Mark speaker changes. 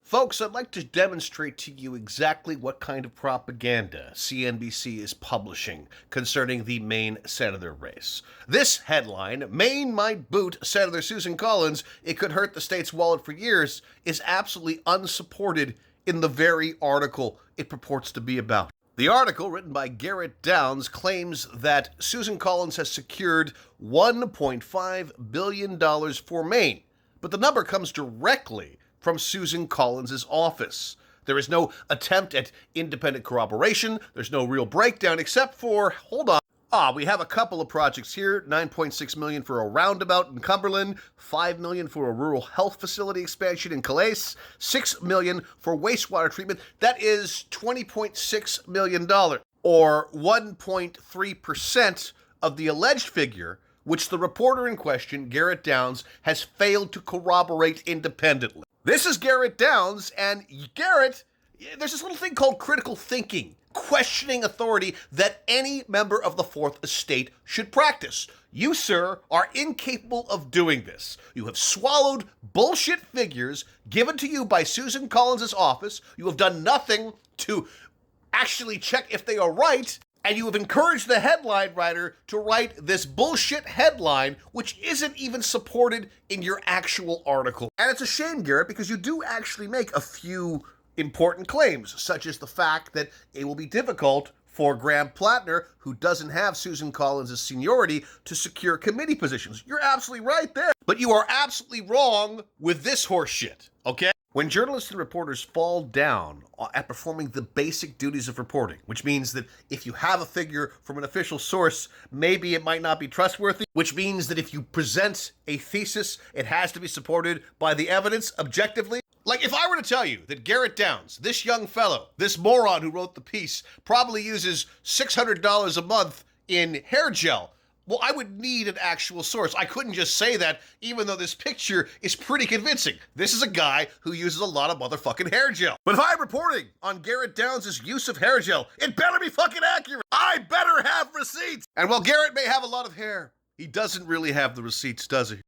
Speaker 1: Folks, I'd like to demonstrate to you exactly what kind of propaganda CNBC is publishing concerning the Maine senator race. This headline, "Maine might boot Senator Susan Collins, it could hurt the state's wallet for years," is absolutely unsupported in the very article it purports to be about. The article, written by Garrett, claims that Susan Collins has secured $1.5 billion for Maine, but the number comes directly from Susan Collins' office. There is no attempt at independent corroboration. There's no real breakdown except for, hold on. We have a couple of projects here. $9.6 million for a roundabout in Cumberland, $5 million for a rural health facility expansion in Calais, $6 million for wastewater treatment. That is $20.6 million, or 1.3% of the alleged figure, which the reporter in question, Garrett Downs, has failed to corroborate independently. This is Garrett Downs, and Garrett, there's this little thing called critical thinking, questioning authority that any member of the Fourth Estate should practice. You, sir, are incapable of doing this. You have swallowed bullshit figures given to you by Susan Collins' office. You have done nothing to actually check if they are right, and you have encouraged the headline writer to write this bullshit headline, which isn't even supported in your actual article. And it's a shame, Garrett, because you do actually make a few important claims, such as the fact that it will be difficult for Graham Plattner, who doesn't have Susan Collins' seniority, to secure committee positions. You're absolutely right there. But you are absolutely wrong with this horseshit, okay? When journalists and reporters fall down at performing the basic duties of reporting, which means that if you have a figure from an official source, maybe it might not be trustworthy, which means that if you present a thesis, it has to be supported by the evidence objectively. Like if I were to tell you that Garrett Downs, this young fellow, this moron who wrote the piece, probably uses $600 a month in hair gel, well, I would need an actual source. I couldn't just say that, even though this picture is pretty convincing. This is a guy who uses a lot of motherfucking hair gel. But if I'm reporting on Garrett Downs' use of hair gel, it better be fucking accurate. I better have receipts. And while Garrett may have a lot of hair, he doesn't really have the receipts, does he?